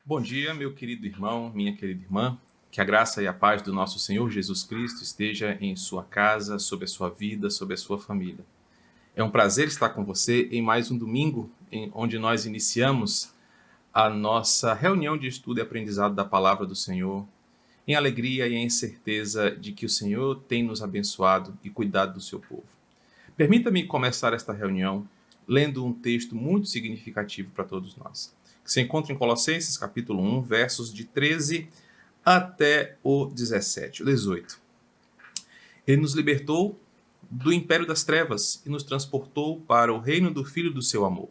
Bom dia, meu querido irmão, minha querida irmã. Que a graça e a paz do nosso Senhor Jesus Cristo esteja em sua casa, sobre a sua vida, sobre a sua família. É um prazer estar com você em mais um domingo, onde nós iniciamos a nossa reunião de estudo e aprendizado da palavra do Senhor, em alegria e em certeza de que o Senhor tem nos abençoado e cuidado do seu povo. Permita-me começar esta reunião lendo um texto muito significativo para todos nós, que se encontra em Colossenses, capítulo 1, versos de 13 até o 17, o 18. Ele nos libertou do império das trevas e nos transportou para o reino do Filho do seu amor,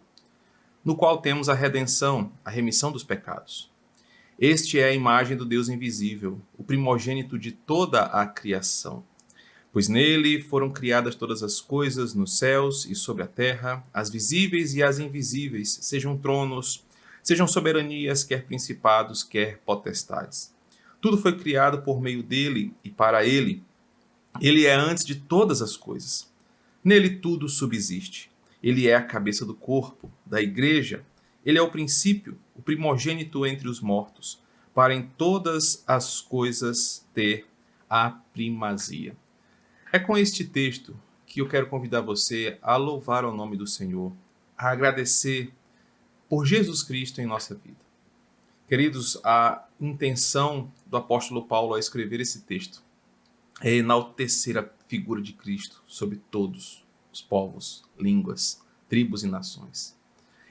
no qual temos a redenção, a remissão dos pecados. Este é a imagem do Deus invisível, o primogênito de toda a criação. Pois nele foram criadas todas as coisas nos céus e sobre a terra, as visíveis e as invisíveis, sejam tronos, sejam soberanias, quer principados, quer potestades. Tudo foi criado por meio dele e para ele. Ele é antes de todas as coisas. Nele tudo subsiste. Ele é a cabeça do corpo, da igreja. Ele é o princípio, o primogênito entre os mortos, para em todas as coisas ter a primazia. É com este texto que eu quero convidar você a louvar o nome do Senhor, a agradecer por Jesus Cristo em nossa vida. Queridos, a intenção do apóstolo Paulo ao escrever esse texto é enaltecer a figura de Cristo sobre todos os povos, línguas, tribos e nações.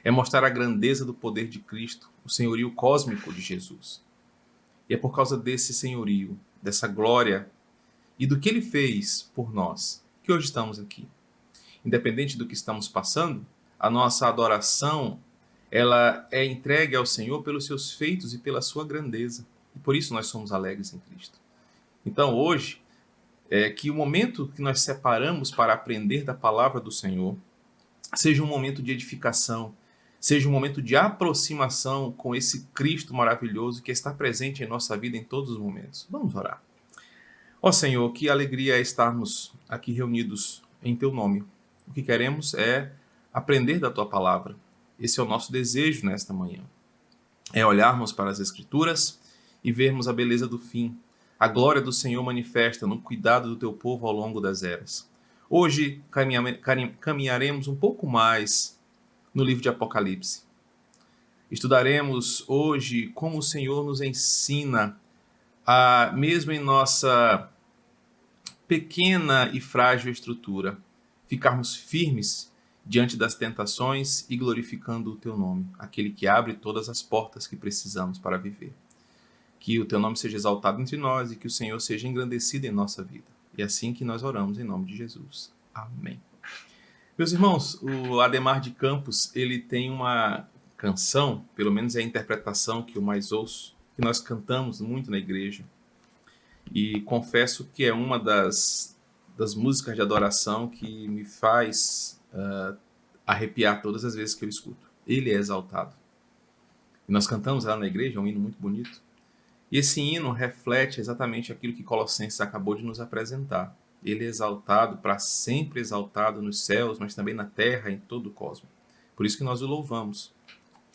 É mostrar a grandeza do poder de Cristo, o senhorio cósmico de Jesus. E é por causa desse senhorio, dessa glória e do que ele fez por nós, que hoje estamos aqui. Independente do que estamos passando, a nossa adoração, ela é entregue ao Senhor pelos seus feitos e pela sua grandeza. E por isso nós somos alegres em Cristo. Então hoje, que o momento que nós separamos para aprender da palavra do Senhor seja um momento de edificação, seja um momento de aproximação com esse Cristo maravilhoso que está presente em nossa vida em todos os momentos. Vamos orar. Ó Senhor, que alegria é estarmos aqui reunidos em Teu nome. O que queremos é aprender da Tua palavra. Esse é o nosso desejo nesta manhã. É olharmos para as Escrituras e vermos a beleza do fim. A glória do Senhor manifesta no cuidado do Teu povo ao longo das eras. Hoje caminharemos um pouco mais no livro de Apocalipse. Estudaremos hoje como o Senhor nos ensina mesmo em nossa pequena e frágil estrutura, ficarmos firmes diante das tentações e glorificando o Teu nome, aquele que abre todas as portas que precisamos para viver. Que o Teu nome seja exaltado entre nós e que o Senhor seja engrandecido em nossa vida. E é assim que nós oramos em nome de Jesus. Amém. Meus irmãos, o Ademar de Campos, ele tem uma canção, pelo menos é a interpretação que eu mais ouço, que nós cantamos muito na igreja. E confesso que é uma das músicas de adoração que me faz arrepiar todas as vezes que eu escuto. Ele é exaltado. E nós cantamos lá na igreja, é um hino muito bonito. E esse hino reflete exatamente aquilo que Colossenses acabou de nos apresentar. Ele é exaltado, para sempre exaltado nos céus, mas também na terra, em todo o cosmos. Por isso que nós o louvamos.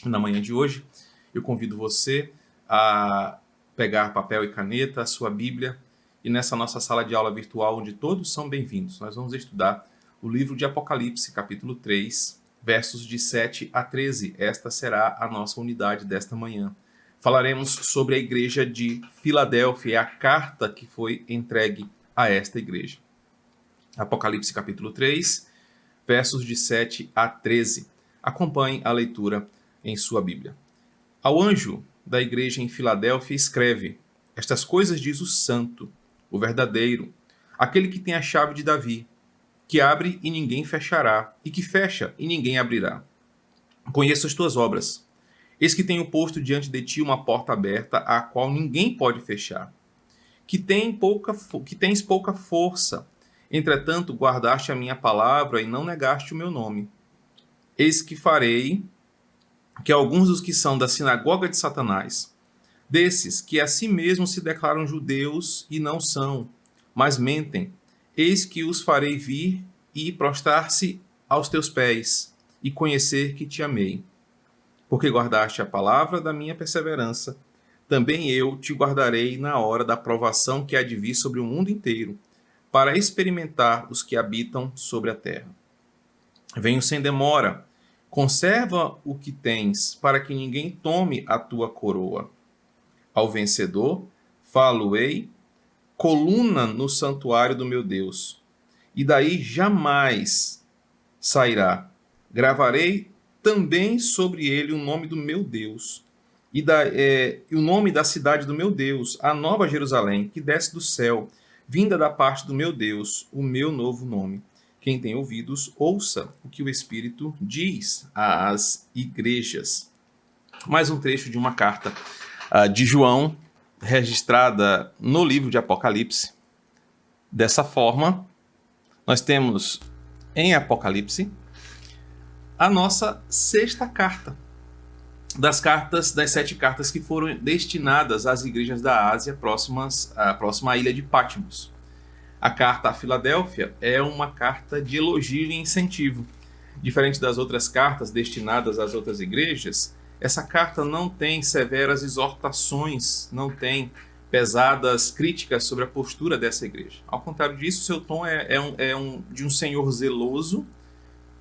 Na manhã de hoje, eu convido você a pegar papel e caneta, a sua Bíblia, e nessa nossa sala de aula virtual, onde todos são bem-vindos, nós vamos estudar o livro de Apocalipse, capítulo 3, versos de 7 a 13. Esta será a nossa unidade desta manhã. Falaremos sobre a igreja de Filadélfia, a carta que foi entregue a esta igreja. Apocalipse, capítulo 3, versos de 7 a 13. Acompanhe a leitura em sua Bíblia. Ao anjo da igreja em Filadélfia escreve: estas coisas diz o santo, o verdadeiro, aquele que tem a chave de Davi, que abre e ninguém fechará, e que fecha e ninguém abrirá. Conheço as tuas obras. Eis que tenho posto diante de ti uma porta aberta, a qual ninguém pode fechar. Que tens pouca força. Entretanto, guardaste a minha palavra e não negaste o meu nome. Eis que farei que alguns dos que são da sinagoga de Satanás, desses que a si mesmos se declaram judeus e não são, mas mentem, eis que os farei vir e prostrar-se aos teus pés, e conhecer que te amei. porque guardaste a palavra da minha perseverança, também eu te guardarei na hora da provação que há de vir sobre o mundo inteiro, para experimentar os que habitam sobre a terra. Venho sem demora, conserva o que tens, para que ninguém tome a tua coroa. Ao vencedor, falo-ei, coluna no santuário do meu Deus, e daí jamais sairá. Gravarei também sobre ele o nome do meu Deus, e o nome da cidade do meu Deus, a nova Jerusalém, que desce do céu, vinda da parte do meu Deus, o meu novo nome. Quem tem ouvidos, ouça o que o Espírito diz às igrejas. Mais um trecho de uma carta de João, registrada no livro de Apocalipse. Dessa forma, nós temos em Apocalipse a nossa sexta carta, das 7 cartas que foram destinadas às igrejas da Ásia próxima à ilha de Patmos. A carta à Filadélfia é uma carta de elogio e incentivo. Diferente das outras cartas destinadas às outras igrejas, essa carta não tem severas exortações, não tem pesadas críticas sobre a postura dessa igreja. Ao contrário disso, seu tom é de um Senhor zeloso,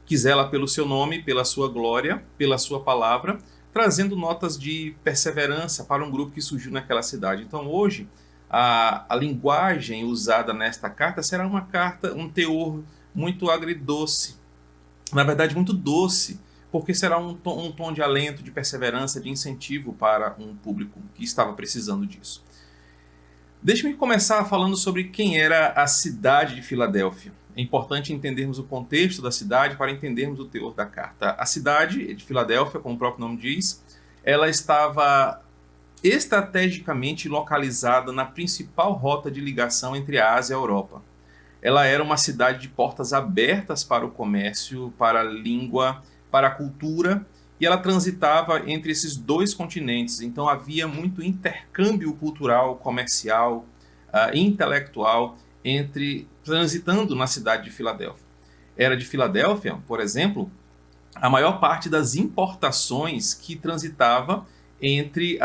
que zela pelo seu nome, pela sua glória, pela sua palavra, trazendo notas de perseverança para um grupo que surgiu naquela cidade. Então, hoje, a linguagem usada nesta carta será uma carta, um teor muito agridoce, na verdade muito doce, porque será um tom de alento, de perseverança, de incentivo para um público que estava precisando disso. Deixe-me começar falando sobre quem era a cidade de Filadélfia. É importante entendermos o contexto da cidade para entendermos o teor da carta. A cidade de Filadélfia, como o próprio nome diz, ela estava estrategicamente localizada na principal rota de ligação entre a Ásia e a Europa. Ela era uma cidade de portas abertas para o comércio, para a língua, para a cultura, e ela transitava entre esses dois continentes. Então havia muito intercâmbio cultural, comercial, intelectual, transitando na cidade de Filadélfia. Era de Filadélfia, por exemplo, a maior parte das importações que transitava entre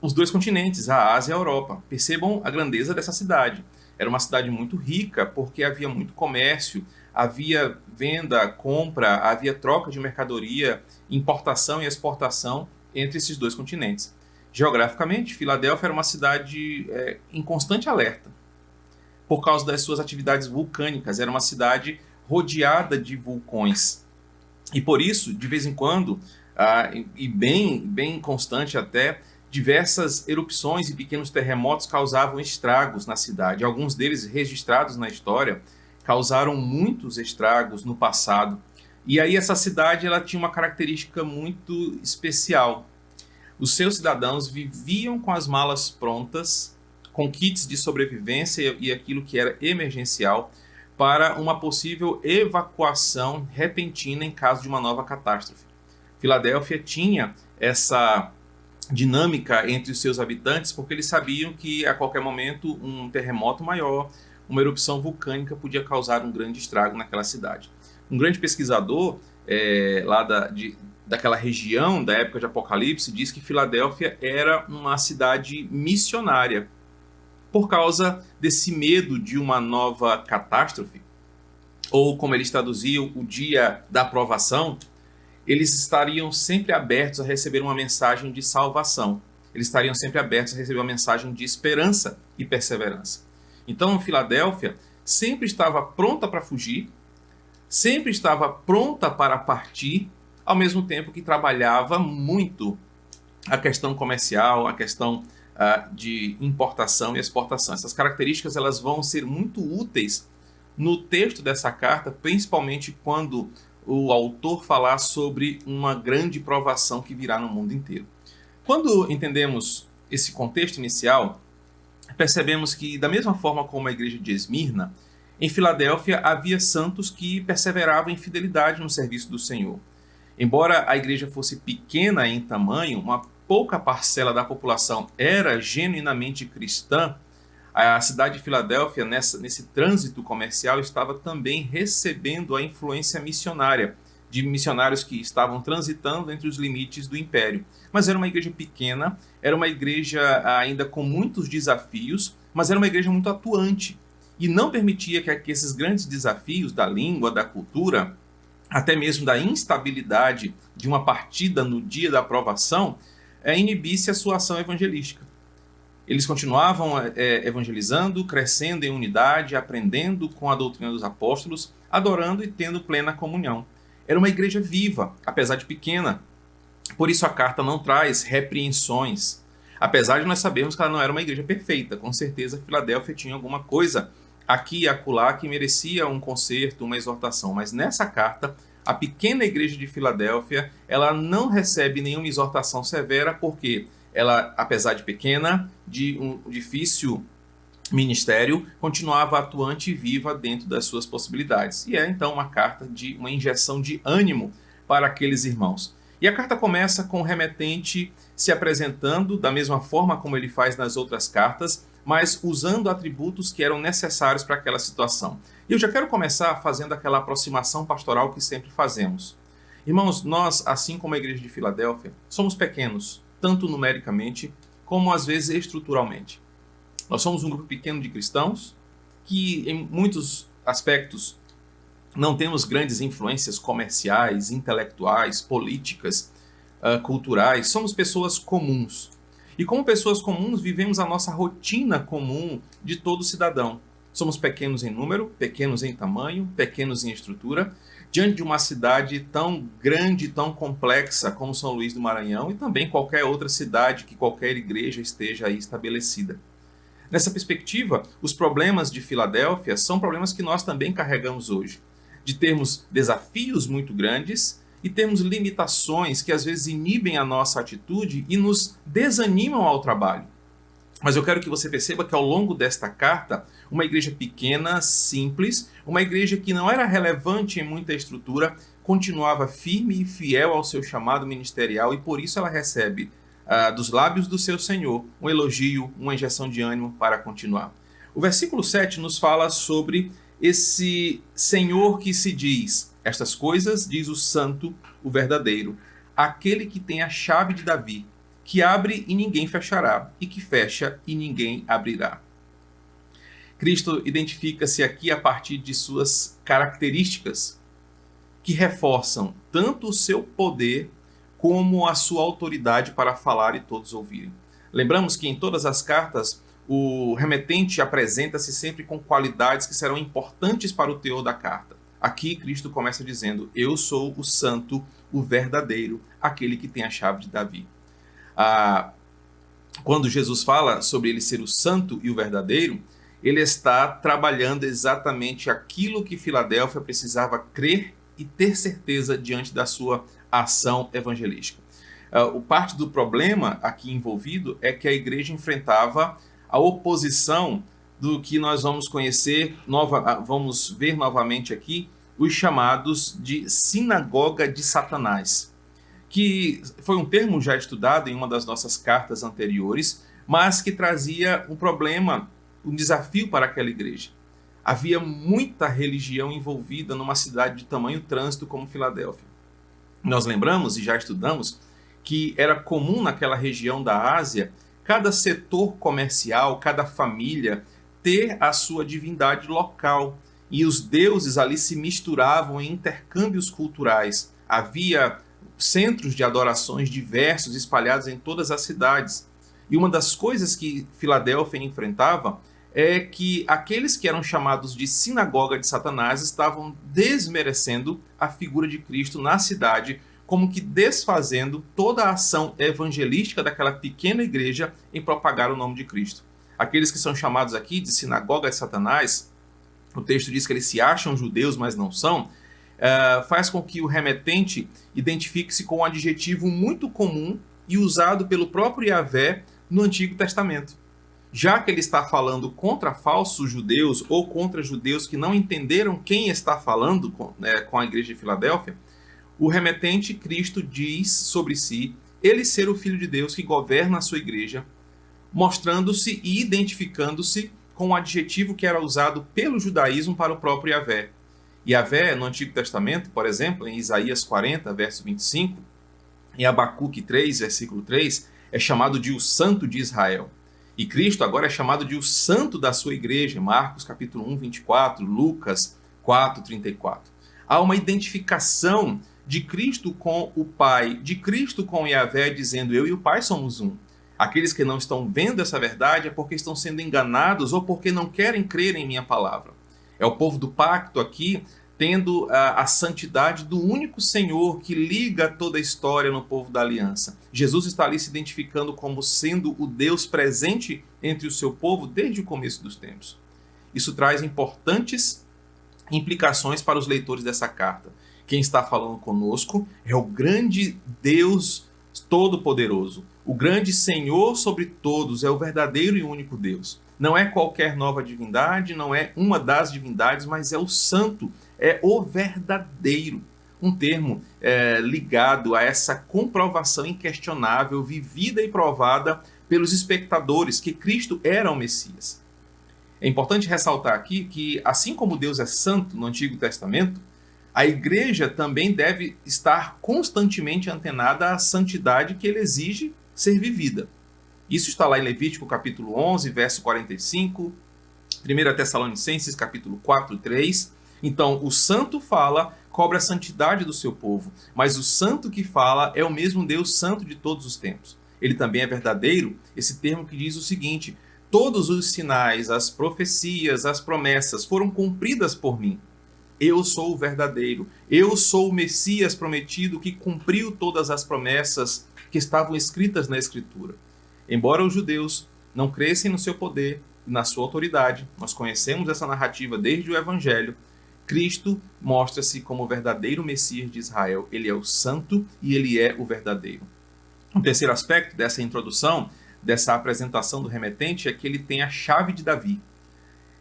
os dois continentes, a Ásia e a Europa. Percebam a grandeza dessa cidade. Era uma cidade muito rica porque havia muito comércio, havia venda, compra, havia troca de mercadoria, importação e exportação entre esses dois continentes. Geograficamente, Filadélfia era uma cidade em constante alerta por causa das suas atividades vulcânicas. Era uma cidade rodeada de vulcões. E por isso, de vez em quando, e bem constante até, diversas erupções e pequenos terremotos causavam estragos na cidade. Alguns deles, registrados na história, causaram muitos estragos no passado. E aí essa cidade ela tinha uma característica muito especial. Os seus cidadãos viviam com as malas prontas, com kits de sobrevivência e aquilo que era emergencial, para uma possível evacuação repentina em caso de uma nova catástrofe. Filadélfia tinha essa dinâmica entre os seus habitantes porque eles sabiam que a qualquer momento um terremoto maior, uma erupção vulcânica podia causar um grande estrago naquela cidade. Um grande pesquisador daquela região da época de Apocalipse diz que Filadélfia era uma cidade missionária por causa desse medo de uma nova catástrofe, ou como eles traduziam, o dia da provação. Eles estariam sempre abertos a receber uma mensagem de salvação. Eles estariam sempre abertos a receber uma mensagem de esperança e perseverança. Então, Filadélfia sempre estava pronta para fugir, sempre estava pronta para partir, ao mesmo tempo que trabalhava muito a questão comercial, a questão de importação e exportação. Essas características elas vão ser muito úteis no texto dessa carta, principalmente quando o autor falar sobre uma grande provação que virá no mundo inteiro. Quando entendemos esse contexto inicial, percebemos que, da mesma forma como a igreja de Esmirna, em Filadélfia havia santos que perseveravam em fidelidade no serviço do Senhor. Embora a igreja fosse pequena em tamanho, uma pouca parcela da população era genuinamente cristã. A cidade de Filadélfia, nesse trânsito comercial, estava também recebendo a influência missionária de missionários que estavam transitando entre os limites do império. Mas era uma igreja pequena, era uma igreja ainda com muitos desafios, mas era uma igreja muito atuante e não permitia que esses grandes desafios da língua, da cultura, até mesmo da instabilidade de uma partida no dia da aprovação, inibisse a sua ação evangelística. Eles continuavam evangelizando, crescendo em unidade, aprendendo com a doutrina dos apóstolos, adorando e tendo plena comunhão. Era uma igreja viva, apesar de pequena. Por isso a carta não traz repreensões. Apesar de nós sabermos que ela não era uma igreja perfeita. Com certeza Filadélfia tinha alguma coisa aqui e acolá que merecia um conserto, uma exortação. Mas nessa carta, a pequena igreja de Filadélfia, ela não recebe nenhuma exortação severa, porque ela, apesar de pequena, de um difícil ministério, continuava atuante e viva dentro das suas possibilidades. E é então uma carta de uma injeção de ânimo para aqueles irmãos. E a carta começa com o remetente se apresentando da mesma forma como ele faz nas outras cartas, mas usando atributos que eram necessários para aquela situação. E eu já quero começar fazendo aquela aproximação pastoral que sempre fazemos. Irmãos, nós, assim como a igreja de Filadélfia, somos pequenos, tanto numericamente como às vezes estruturalmente. Nós somos um grupo pequeno de cristãos que, em muitos aspectos, não temos grandes influências comerciais, intelectuais, políticas, culturais. Somos pessoas comuns. E como pessoas comuns, vivemos a nossa rotina comum de todo cidadão. Somos pequenos em número, pequenos em tamanho, pequenos em estrutura, diante de uma cidade tão grande, tão complexa como São Luís do Maranhão e também qualquer outra cidade que qualquer igreja esteja aí estabelecida. Nessa perspectiva, os problemas de Filadélfia são problemas que nós também carregamos hoje, de termos desafios muito grandes e termos limitações que às vezes inibem a nossa atitude e nos desanimam ao trabalho. Mas eu quero que você perceba que ao longo desta carta, uma igreja pequena, simples, uma igreja que não era relevante em muita estrutura, continuava firme e fiel ao seu chamado ministerial e por isso ela recebe dos lábios do seu Senhor um elogio, uma injeção de ânimo para continuar. O versículo 7 nos fala sobre esse Senhor que se diz: estas coisas diz o santo, o verdadeiro, aquele que tem a chave de Davi, que abre e ninguém fechará, e que fecha e ninguém abrirá. Cristo identifica-se aqui a partir de suas características, que reforçam tanto o seu poder como a sua autoridade para falar e todos ouvirem. Lembramos que em todas as cartas, o remetente apresenta-se sempre com qualidades que serão importantes para o teor da carta. Aqui Cristo começa dizendo: eu sou o santo, o verdadeiro, aquele que tem a chave de Davi. Quando Jesus fala sobre ele ser o santo e o verdadeiro, ele está trabalhando exatamente aquilo que Filadélfia precisava crer e ter certeza diante da sua ação evangelística. O parte do problema aqui envolvido é que a igreja enfrentava a oposição do que nós vamos vamos ver novamente aqui, os chamados de sinagoga de Satanás, que foi um termo já estudado em uma das nossas cartas anteriores, mas que trazia um problema, um desafio para aquela igreja. Havia muita religião envolvida numa cidade de tamanho trânsito como Filadélfia. Nós lembramos e já estudamos que era comum naquela região da Ásia, cada setor comercial, cada família, ter a sua divindade local. E os deuses ali se misturavam em intercâmbios culturais. Havia centros de adorações diversos espalhados em todas as cidades. E uma das coisas que Filadélfia enfrentava é que aqueles que eram chamados de sinagoga de Satanás estavam desmerecendo a figura de Cristo na cidade, como que desfazendo toda a ação evangelística daquela pequena igreja em propagar o nome de Cristo. Aqueles que são chamados aqui de sinagoga de Satanás, o texto diz que eles se acham judeus, mas não são, faz com que o remetente identifique-se com um adjetivo muito comum e usado pelo próprio Yahvé no Antigo Testamento. Já que ele está falando contra falsos judeus ou contra judeus que não entenderam quem está falando com a igreja de Filadélfia, o remetente Cristo diz sobre si ele ser o Filho de Deus que governa a sua igreja, mostrando-se e identificando-se com o adjetivo que era usado pelo judaísmo para o próprio Yahvé. Yahvé, no Antigo Testamento, por exemplo, em Isaías 40, verso 25, em Abacuque 3, versículo 3, é chamado de o Santo de Israel. E Cristo agora é chamado de o Santo da sua igreja, Marcos capítulo 1, 24, Lucas 4, 34. Há uma identificação de Cristo com o Pai, de Cristo com Yahvé, dizendo: eu e o Pai somos um. Aqueles que não estão vendo essa verdade é porque estão sendo enganados ou porque não querem crer em minha palavra. É o povo do pacto aqui tendo a santidade do único Senhor que liga toda a história no povo da aliança. Jesus está ali se identificando como sendo o Deus presente entre o seu povo desde o começo dos tempos. Isso traz importantes implicações para os leitores dessa carta. Quem está falando conosco é o grande Deus Todo-Poderoso, o grande Senhor sobre todos, é o verdadeiro e único Deus. Não é qualquer nova divindade, não é uma das divindades, mas é o santo, é o verdadeiro. Um termo ligado a essa comprovação inquestionável, vivida e provada pelos espectadores, que Cristo era o Messias. É importante ressaltar aqui que, assim como Deus é santo no Antigo Testamento, a igreja também deve estar constantemente antenada à santidade que ele exige ser vivida. Isso está lá em Levítico capítulo 11, verso 45, 1 Tessalonicenses capítulo 4, 3. Então, o santo fala, cobra a santidade do seu povo, mas o santo que fala é o mesmo Deus santo de todos os tempos. Ele também é verdadeiro, esse termo que diz o seguinte: todos os sinais, as profecias, as promessas foram cumpridas por mim. Eu sou o verdadeiro, eu sou o Messias prometido que cumpriu todas as promessas que estavam escritas na Escritura. Embora os judeus não crescem no seu poder e na sua autoridade, nós conhecemos essa narrativa desde o Evangelho, Cristo mostra-se como o verdadeiro Messias de Israel. Ele é o santo e ele é o verdadeiro. Um terceiro aspecto dessa introdução, dessa apresentação do remetente, é que ele tem a chave de Davi,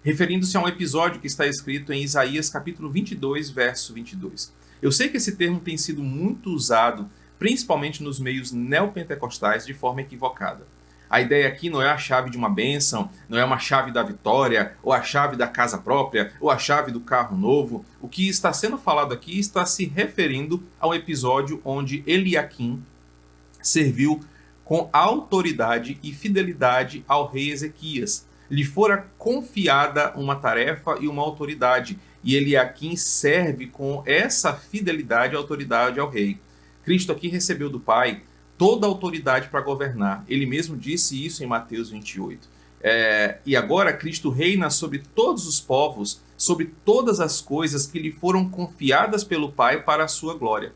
referindo-se a um episódio que está escrito em Isaías capítulo 22, verso 22. Eu sei que esse termo tem sido muito usado, principalmente nos meios neopentecostais, de forma equivocada. A ideia aqui não é a chave de uma bênção, não é uma chave da vitória, ou a chave da casa própria, ou a chave do carro novo. O que está sendo falado aqui está se referindo ao episódio onde Eliaquim serviu com autoridade e fidelidade ao rei Ezequias. Lhe fora confiada uma tarefa e uma autoridade, e Eliaquim serve com essa fidelidade e autoridade ao rei. Cristo aqui recebeu do Pai toda a autoridade para governar. Ele mesmo disse isso em Mateus 28. E agora Cristo reina sobre todos os povos, sobre todas as coisas que lhe foram confiadas pelo Pai para a sua glória.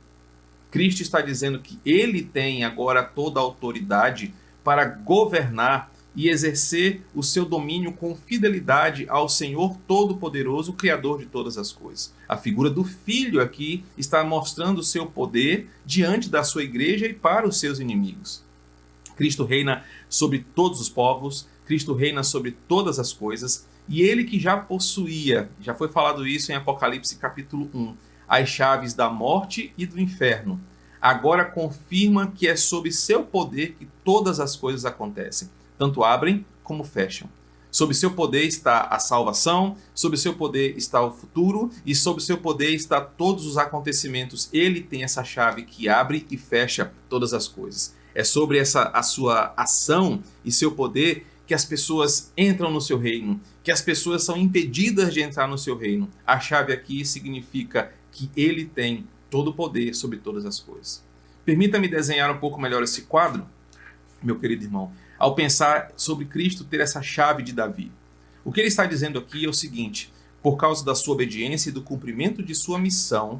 Cristo está dizendo que ele tem agora toda a autoridade para governar e exercer o seu domínio com fidelidade ao Senhor Todo-Poderoso, Criador de todas as coisas. A figura do Filho aqui está mostrando o seu poder diante da sua igreja e para os seus inimigos. Cristo reina sobre todos os povos, Cristo reina sobre todas as coisas, e ele que já possuía, já foi falado isso em Apocalipse capítulo 1, as chaves da morte e do inferno, agora confirma que é sob seu poder que todas as coisas acontecem. Tanto abrem como fecham. Sob seu poder está a salvação, sob seu poder está o futuro e sob seu poder está todos os acontecimentos. Ele tem essa chave que abre e fecha todas as coisas. É sobre a sua ação e seu poder que as pessoas entram no seu reino, que as pessoas são impedidas de entrar no seu reino. A chave aqui significa que ele tem todo o poder sobre todas as coisas. Permita-me desenhar um pouco melhor esse quadro, meu querido irmão, ao pensar sobre Cristo ter essa chave de Davi. O que ele está dizendo aqui é o seguinte: por causa da sua obediência e do cumprimento de sua missão,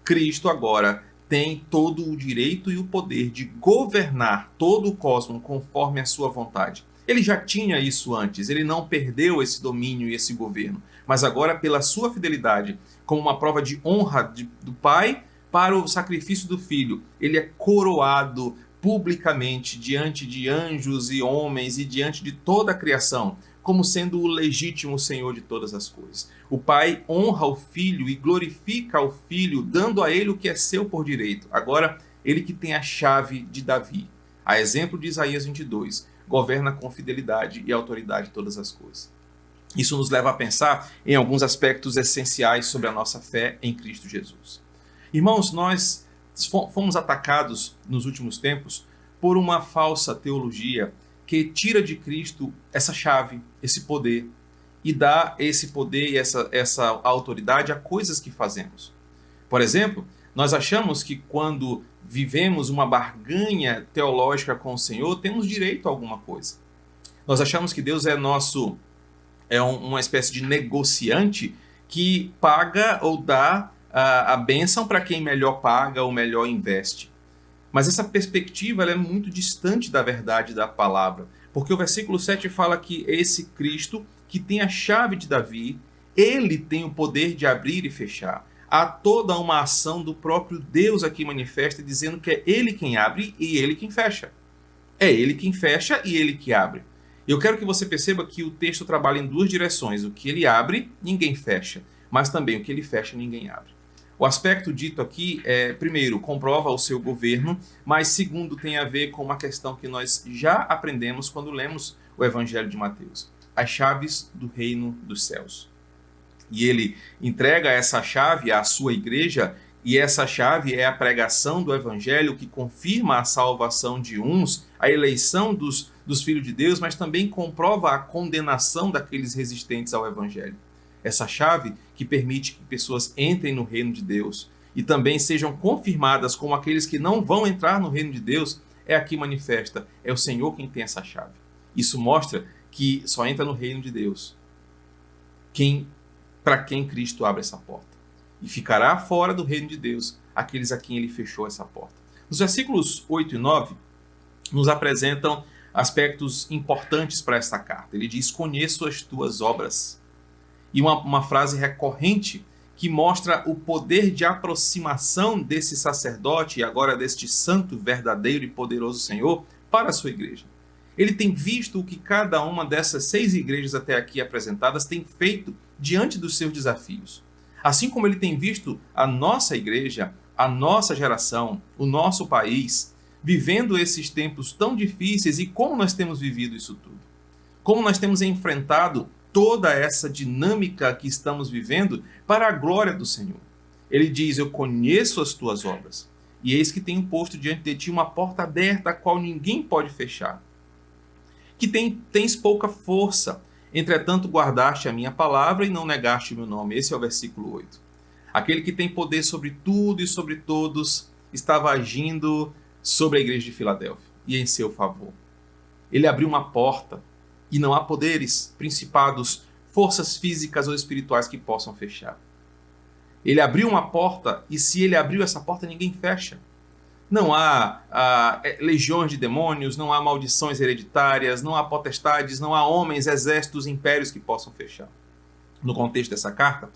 Cristo agora tem todo o direito e o poder de governar todo o cosmos conforme a sua vontade. Ele já tinha isso antes, ele não perdeu esse domínio e esse governo, mas agora, pela sua fidelidade, como uma prova de honra do Pai para o sacrifício do Filho, ele é coroado publicamente diante de anjos e homens e diante de toda a criação, como sendo o legítimo Senhor de todas as coisas. O Pai honra o Filho e glorifica o Filho, dando a ele o que é seu por direito. Agora, ele que tem a chave de Davi, a exemplo de Isaías 22, governa com fidelidade e autoridade todas as coisas. Isso nos leva a pensar em alguns aspectos essenciais sobre a nossa fé em Cristo Jesus. Irmãos, nós fomos atacados nos últimos tempos por uma falsa teologia que tira de Cristo essa chave, esse poder, e dá esse poder e essa autoridade a coisas que fazemos. Por exemplo, nós achamos que quando vivemos uma barganha teológica com o Senhor, temos direito a alguma coisa. Nós achamos que Deus é uma espécie de negociante que paga ou dá a bênção para quem melhor paga ou melhor investe. Mas essa perspectiva ela é muito distante da verdade da palavra, porque o versículo 7 fala que esse Cristo, que tem a chave de Davi, ele tem o poder de abrir e fechar. Há toda uma ação do próprio Deus aqui manifesta, dizendo que é ele quem abre e ele quem fecha. É ele quem fecha e ele que abre. Eu quero que você perceba que o texto trabalha em duas direções. O que ele abre, ninguém fecha. Mas também o que ele fecha, ninguém abre. O aspecto dito aqui primeiro, comprova o seu governo, mas segundo, tem a ver com uma questão que nós já aprendemos quando lemos o Evangelho de Mateus. As chaves do reino dos céus. E ele entrega essa chave à sua igreja, e essa chave é a pregação do Evangelho que confirma a salvação de uns, a eleição dos filhos de Deus, mas também comprova a condenação daqueles resistentes ao Evangelho. Essa chave que permite que pessoas entrem no reino de Deus e também sejam confirmadas como aqueles que não vão entrar no reino de Deus, é aqui manifesta. É o Senhor quem tem essa chave. Isso mostra que só entra no reino de Deus para quem Cristo abre essa porta. E ficará fora do reino de Deus aqueles a quem ele fechou essa porta. Os versículos 8 e 9 nos apresentam aspectos importantes para esta carta. Ele diz: conheço as tuas obras. E uma frase recorrente que mostra o poder de aproximação desse sacerdote e agora deste santo, verdadeiro e poderoso Senhor para a sua igreja. Ele tem visto o que cada uma dessas 6 igrejas até aqui apresentadas tem feito diante dos seus desafios. Assim como ele tem visto a nossa igreja, a nossa geração, o nosso país, vivendo esses tempos tão difíceis, e como nós temos vivido isso tudo. Como nós temos enfrentado toda essa dinâmica que estamos vivendo para a glória do Senhor. Ele diz: eu conheço as tuas obras, e eis que tenho posto diante de ti uma porta aberta, a qual ninguém pode fechar. Que tens pouca força, entretanto guardaste a minha palavra e não negaste o meu nome. Esse é o versículo 8. Aquele que tem poder sobre tudo e sobre todos estava agindo sobre a igreja de Filadélfia e em seu favor. Ele abriu uma porta e não há poderes, principados, forças físicas ou espirituais que possam fechar. Ele abriu uma porta e se ele abriu essa porta, ninguém fecha. Não há legiões de demônios, não há maldições hereditárias, não há potestades, não há homens, exércitos, impérios que possam fechar. No contexto dessa carta,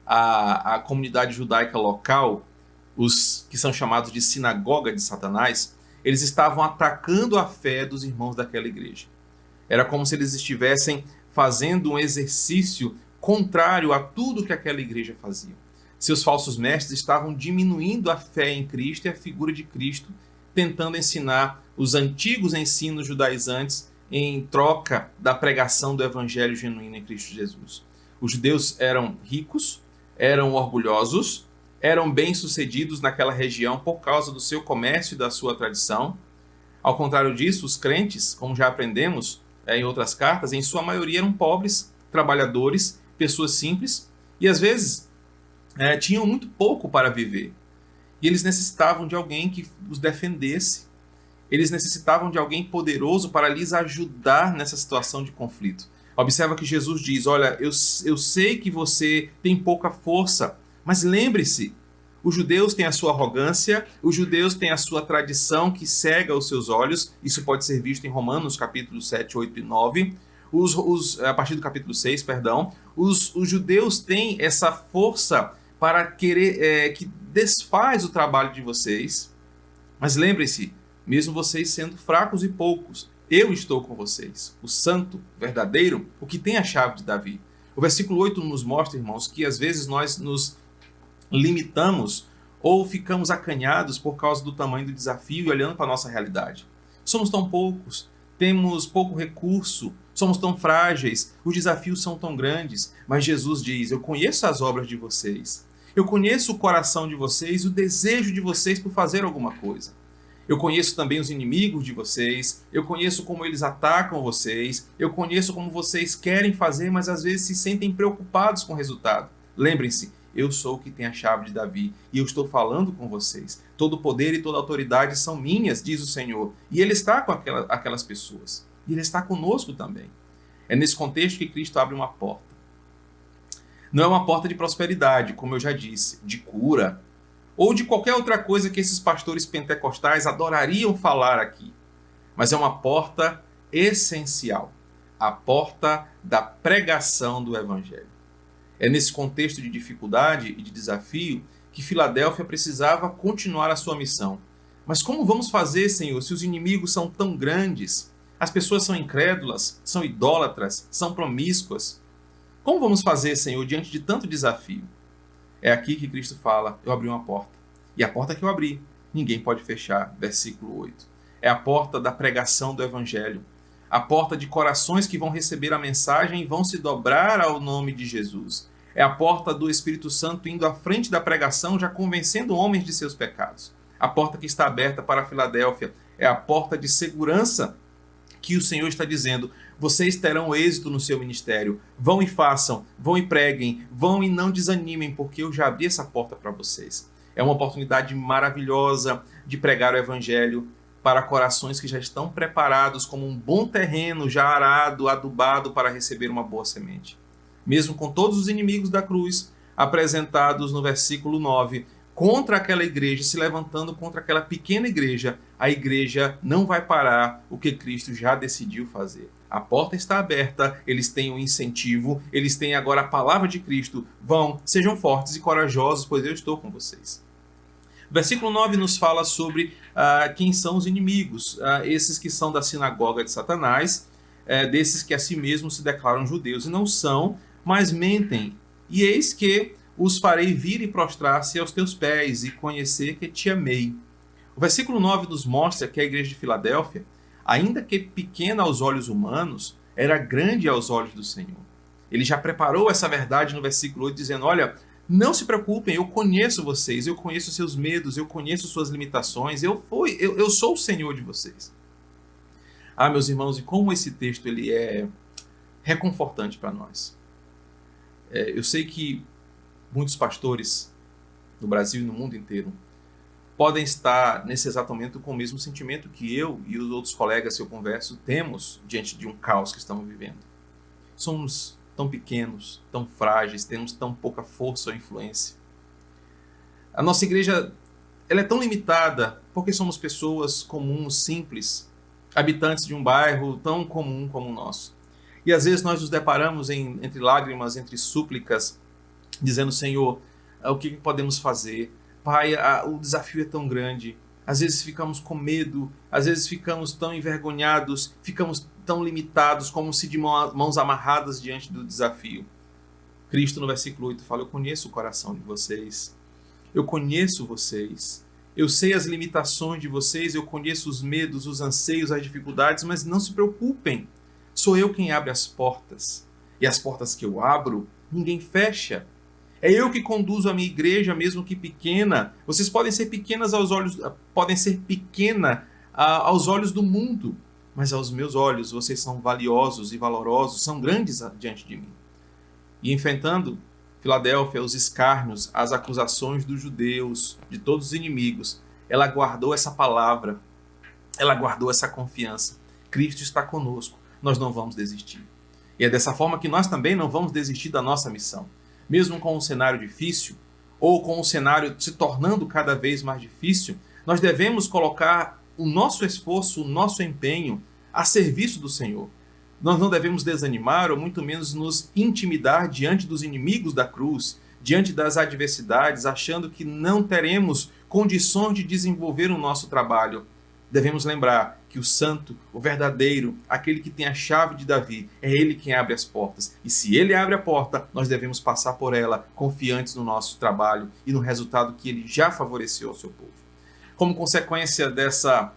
a comunidade judaica local, os que são chamados de sinagoga de Satanás, eles estavam atacando a fé dos irmãos daquela igreja. Era como se eles estivessem fazendo um exercício contrário a tudo que aquela igreja fazia. Seus falsos mestres estavam diminuindo a fé em Cristo e a figura de Cristo, tentando ensinar os antigos ensinos judaizantes em troca da pregação do evangelho genuíno em Cristo Jesus. Os judeus eram ricos, eram orgulhosos, eram bem-sucedidos naquela região por causa do seu comércio e da sua tradição. Ao contrário disso, os crentes, como já aprendemos em outras cartas, em sua maioria eram pobres, trabalhadores, pessoas simples e às vezes tinham muito pouco para viver. E eles necessitavam de alguém que os defendesse. Eles necessitavam de alguém poderoso para lhes ajudar nessa situação de conflito. Observa que Jesus diz: olha, eu sei que você tem pouca força, mas lembre-se, os judeus têm a sua arrogância, os judeus têm a sua tradição que cega os seus olhos. Isso pode ser visto em Romanos capítulos 7, 8 e 9. A partir do capítulo 6, perdão. Os judeus têm essa força para querer que desfaz o trabalho de vocês. Mas lembre-se, mesmo vocês sendo fracos e poucos, eu estou com vocês, o santo, verdadeiro, o que tem a chave de Davi. O versículo 8 nos mostra, irmãos, que às vezes nós nos limitamos ou ficamos acanhados por causa do tamanho do desafio e olhando para a nossa realidade. Somos tão poucos, temos pouco recurso, somos tão frágeis, os desafios são tão grandes, mas Jesus diz: eu conheço as obras de vocês, eu conheço o coração de vocês, o desejo de vocês por fazer alguma coisa. Eu conheço também os inimigos de vocês, eu conheço como eles atacam vocês, eu conheço como vocês querem fazer, mas às vezes se sentem preocupados com o resultado. Lembrem-se, eu sou o que tem a chave de Davi e eu estou falando com vocês. Todo o poder e toda a autoridade são minhas, diz o Senhor. E Ele está com aquelas pessoas. E Ele está conosco também. É nesse contexto que Cristo abre uma porta. Não é uma porta de prosperidade, como eu já disse, de cura, ou de qualquer outra coisa que esses pastores pentecostais adorariam falar aqui. Mas é uma porta essencial. A porta da pregação do Evangelho. É nesse contexto de dificuldade e de desafio que Filadélfia precisava continuar a sua missão. Mas como vamos fazer, Senhor, se os inimigos são tão grandes? As pessoas são incrédulas, são idólatras, são promíscuas. Como vamos fazer, Senhor, diante de tanto desafio? É aqui que Cristo fala: eu abri uma porta. E a porta que eu abri, ninguém pode fechar. Versículo 8. É a porta da pregação do Evangelho. A porta de corações que vão receber a mensagem e vão se dobrar ao nome de Jesus. É a porta do Espírito Santo indo à frente da pregação, já convencendo homens de seus pecados. A porta que está aberta para a Filadélfia é a porta de segurança que o Senhor está dizendo: vocês terão êxito no seu ministério. Vão e façam, vão e preguem, vão e não desanimem, porque eu já abri essa porta para vocês. É uma oportunidade maravilhosa de pregar o Evangelho para corações que já estão preparados como um bom terreno, já arado, adubado para receber uma boa semente. Mesmo com todos os inimigos da cruz apresentados no versículo 9, contra aquela igreja, se levantando contra aquela pequena igreja, a igreja não vai parar o que Cristo já decidiu fazer. A porta está aberta, eles têm um incentivo, eles têm agora a palavra de Cristo. Vão, sejam fortes e corajosos, pois eu estou com vocês. O versículo 9 nos fala sobre quem são os inimigos, esses que são da sinagoga de Satanás, desses que a si mesmos se declaram judeus e não são, mas mentem. E eis que os farei vir e prostrar-se aos teus pés e conhecer que te amei. O versículo 9 nos mostra que a igreja de Filadélfia, ainda que pequena aos olhos humanos, era grande aos olhos do Senhor. Ele já preparou essa verdade no versículo 8, dizendo: olha, não se preocupem, eu conheço vocês, eu conheço seus medos, eu conheço suas limitações, eu sou o Senhor de vocês. Ah, meus irmãos, e como esse texto ele é reconfortante para nós. Eu sei que muitos pastores no Brasil e no mundo inteiro podem estar nesse exato momento com o mesmo sentimento que eu e os outros colegas que eu converso temos diante de um caos que estamos vivendo. Somos tão pequenos, tão frágeis, temos tão pouca força ou influência. A nossa igreja ela é tão limitada porque somos pessoas comuns, simples, habitantes de um bairro tão comum como o nosso. E às vezes nós nos deparamos entre lágrimas, entre súplicas, dizendo: Senhor, o que podemos fazer? Pai, o desafio é tão grande. Às vezes ficamos com medo, às vezes ficamos tão envergonhados, ficamos tão limitados, como se de mãos amarradas diante do desafio. Cristo, no versículo 8, fala: eu conheço o coração de vocês, eu conheço vocês, eu sei as limitações de vocês, eu conheço os medos, os anseios, as dificuldades, mas não se preocupem, sou eu quem abre as portas, e as portas que eu abro, ninguém fecha. É eu que conduzo a minha igreja, mesmo que pequena. Vocês podem ser pequenas aos olhos, podem ser pequena aos olhos do mundo, mas aos meus olhos vocês são valiosos e valorosos, são grandes diante de mim. E enfrentando Filadélfia, os escárnios, as acusações dos judeus, de todos os inimigos, ela guardou essa palavra, ela guardou essa confiança. Cristo está conosco, nós não vamos desistir. E é dessa forma que nós também não vamos desistir da nossa missão. Mesmo com um cenário difícil, ou com um cenário se tornando cada vez mais difícil, nós devemos colocar o nosso esforço, o nosso empenho a serviço do Senhor. Nós não devemos desanimar, ou muito menos nos intimidar diante dos inimigos da cruz, diante das adversidades, achando que não teremos condições de desenvolver o nosso trabalho. Devemos lembrar que o santo, o verdadeiro, aquele que tem a chave de Davi, é ele quem abre as portas. E se ele abre a porta, nós devemos passar por ela, confiantes no nosso trabalho e no resultado que ele já favoreceu ao seu povo. Como consequência dessa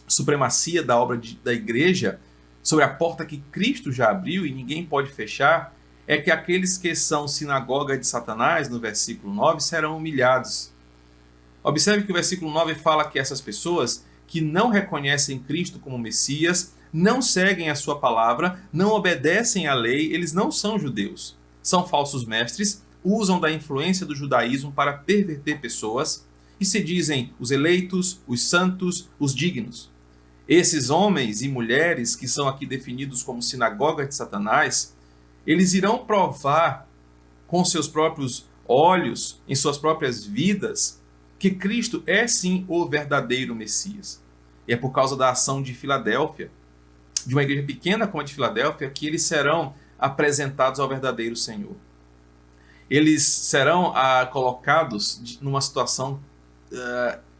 supremacia da obra da igreja, sobre a porta que Cristo já abriu e ninguém pode fechar, é que aqueles que são sinagoga de Satanás, no versículo 9, serão humilhados. Observe que o versículo 9 fala que essas pessoas que não reconhecem Cristo como Messias, não seguem a sua palavra, não obedecem à lei, eles não são judeus. São falsos mestres, usam da influência do judaísmo para perverter pessoas e se dizem os eleitos, os santos, os dignos. Esses homens e mulheres que são aqui definidos como sinagoga de Satanás, eles irão provar com seus próprios olhos, em suas próprias vidas, que Cristo é sim o verdadeiro Messias. E é por causa da ação de Filadélfia, de uma igreja pequena como a de Filadélfia, que eles serão apresentados ao verdadeiro Senhor. Eles serão colocados numa situação,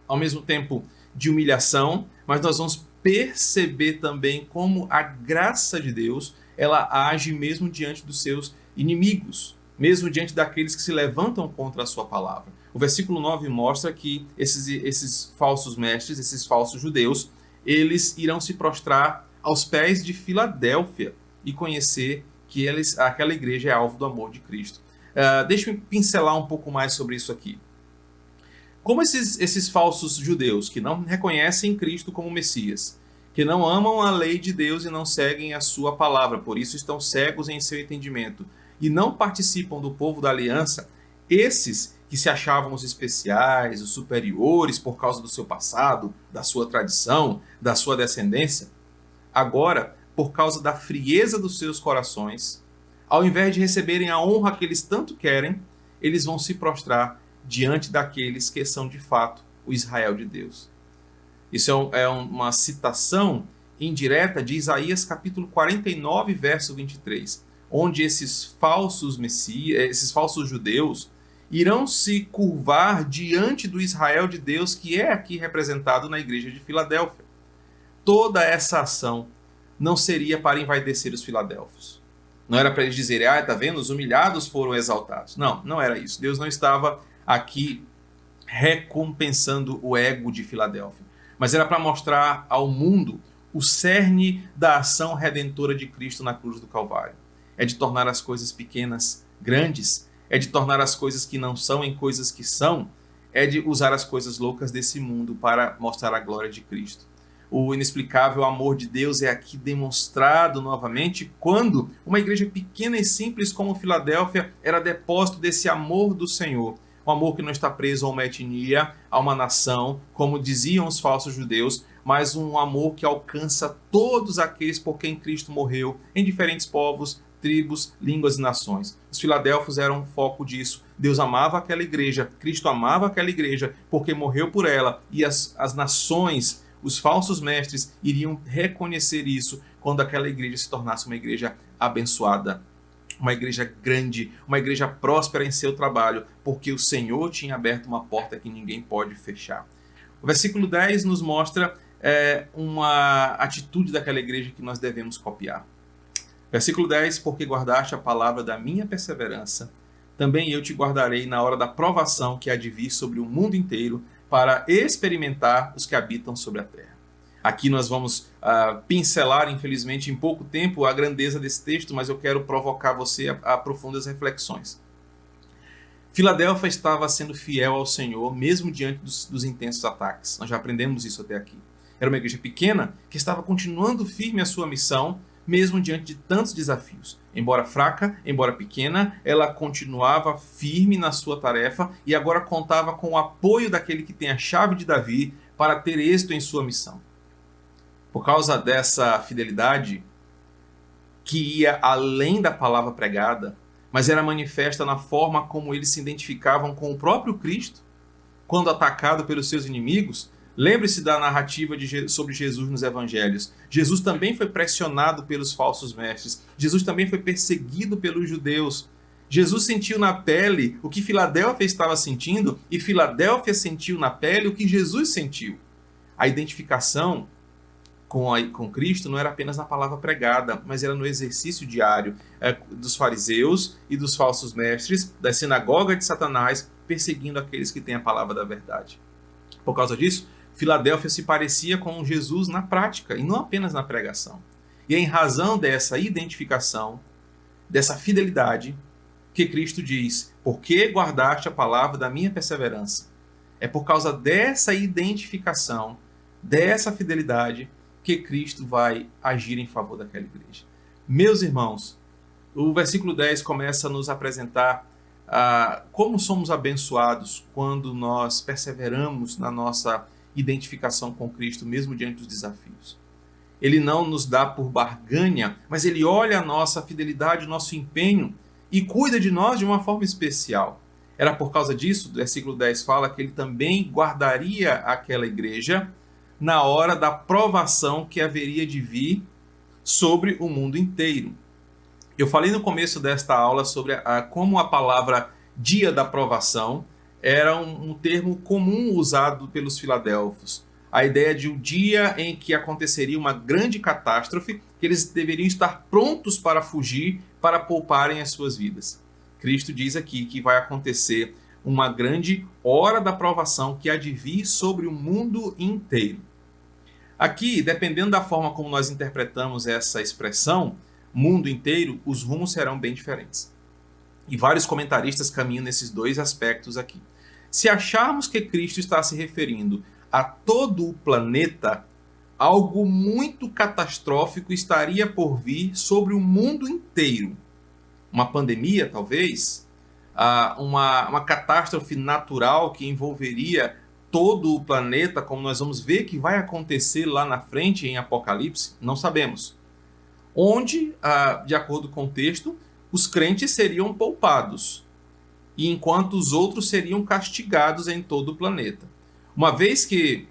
ao mesmo tempo, de humilhação, mas nós vamos perceber também como a graça de Deus, ela age mesmo diante dos seus inimigos, mesmo diante daqueles que se levantam contra a sua palavra. O versículo 9 mostra que esses falsos mestres, esses falsos judeus, eles irão se prostrar aos pés de Filadélfia e conhecer que aquela igreja é alvo do amor de Cristo. Deixa eu pincelar um pouco mais sobre isso aqui. Como esses falsos judeus que não reconhecem Cristo como Messias, que não amam a lei de Deus e não seguem a sua palavra, por isso estão cegos em seu entendimento e não participam do povo da aliança, esses que se achavam os especiais, os superiores por causa do seu passado, da sua tradição, da sua descendência, agora, por causa da frieza dos seus corações, ao invés de receberem a honra que eles tanto querem, eles vão se prostrar diante daqueles que são de fato o Israel de Deus. Isso é uma citação indireta de Isaías capítulo 49, verso 23, onde esses falsos messias, esses falsos judeus, irão se curvar diante do Israel de Deus que é aqui representado na igreja de Filadélfia. Toda essa ação não seria para envaidecer os filadélfios. Não era para eles dizerem, tá vendo, os humilhados foram exaltados. Não, não era isso. Deus não estava aqui recompensando o ego de Filadélfia, mas era para mostrar ao mundo o cerne da ação redentora de Cristo na cruz do Calvário. É de tornar as coisas pequenas grandes, é de tornar as coisas que não são em coisas que são, é de usar as coisas loucas desse mundo para mostrar a glória de Cristo. O inexplicável amor de Deus é aqui demonstrado novamente quando uma igreja pequena e simples como Filadélfia era depósito desse amor do Senhor. Um amor que não está preso a uma etnia, a uma nação, como diziam os falsos judeus, mas um amor que alcança todos aqueles por quem Cristo morreu, em diferentes povos, tribos, línguas e nações. Os filadélfios eram um foco disso. Deus amava aquela igreja, Cristo amava aquela igreja, porque morreu por ela, e as nações, os falsos mestres, iriam reconhecer isso quando aquela igreja se tornasse uma igreja abençoada, uma igreja grande, uma igreja próspera em seu trabalho, porque o Senhor tinha aberto uma porta que ninguém pode fechar. O versículo 10 nos mostra uma atitude daquela igreja que nós devemos copiar. Versículo 10, porque guardaste a palavra da minha perseverança, também eu te guardarei na hora da provação que há de vir sobre o mundo inteiro, para experimentar os que habitam sobre a terra. Aqui nós vamos pincelar, infelizmente, em pouco tempo, a grandeza desse texto, mas eu quero provocar você a profundas reflexões. Filadélfia estava sendo fiel ao Senhor, mesmo diante dos intensos ataques. Nós já aprendemos isso até aqui. Era uma igreja pequena que estava continuando firme a sua missão, mesmo diante de tantos desafios. Embora fraca, embora pequena, ela continuava firme na sua tarefa e agora contava com o apoio daquele que tem a chave de Davi para ter êxito em sua missão. Por causa dessa fidelidade, que ia além da palavra pregada, mas era manifesta na forma como eles se identificavam com o próprio Cristo, quando atacado pelos seus inimigos. Lembre-se da narrativa sobre Jesus nos evangelhos. Jesus também foi pressionado pelos falsos mestres. Jesus também foi perseguido pelos judeus. Jesus sentiu na pele o que Filadélfia estava sentindo e Filadélfia sentiu na pele o que Jesus sentiu. A identificação com Cristo não era apenas na palavra pregada, mas era no exercício diário dos fariseus e dos falsos mestres, da sinagoga de Satanás, perseguindo aqueles que têm a palavra da verdade. Por causa disso, Filadélfia se parecia com Jesus na prática e não apenas na pregação. E é em razão dessa identificação, dessa fidelidade, que Cristo diz: por que guardaste a palavra da minha perseverança? É por causa dessa identificação, dessa fidelidade, que Cristo vai agir em favor daquela igreja. Meus irmãos, o versículo 10 começa a nos apresentar como somos abençoados quando nós perseveramos na nossa identificação com Cristo, mesmo diante dos desafios. Ele não nos dá por barganha, mas ele olha a nossa fidelidade, o nosso empenho e cuida de nós de uma forma especial. Era por causa disso, o versículo 10 fala que ele também guardaria aquela igreja na hora da provação que haveria de vir sobre o mundo inteiro. Eu falei no começo desta aula sobre como a palavra dia da provação era um termo comum usado pelos filadelfos. A ideia de um dia em que aconteceria uma grande catástrofe, que eles deveriam estar prontos para fugir, para pouparem as suas vidas. Cristo diz aqui que vai acontecer uma grande hora da provação que há de vir sobre o mundo inteiro. Aqui, dependendo da forma como nós interpretamos essa expressão, mundo inteiro, os rumos serão bem diferentes. E vários comentaristas caminham nesses dois aspectos aqui. Se acharmos que Cristo está se referindo a todo o planeta, algo muito catastrófico estaria por vir sobre o mundo inteiro. Uma pandemia, talvez, uma catástrofe natural que envolveria todo o planeta, como nós vamos ver que vai acontecer lá na frente em Apocalipse, não sabemos. Onde, de acordo com o texto, os crentes seriam poupados, e enquanto os outros seriam castigados em todo o planeta. Uma vez que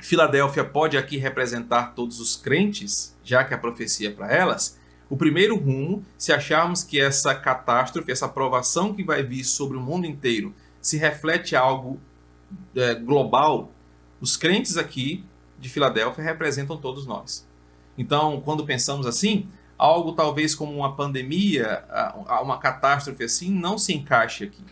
Filadélfia pode aqui representar todos os crentes, já que a profecia é para elas, o primeiro rumo, se acharmos que essa catástrofe, essa provação que vai vir sobre o mundo inteiro, se reflete algo global, os crentes aqui de Filadélfia representam todos nós. Então, quando pensamos assim, algo talvez como uma pandemia, uma catástrofe assim, não se encaixa aqui,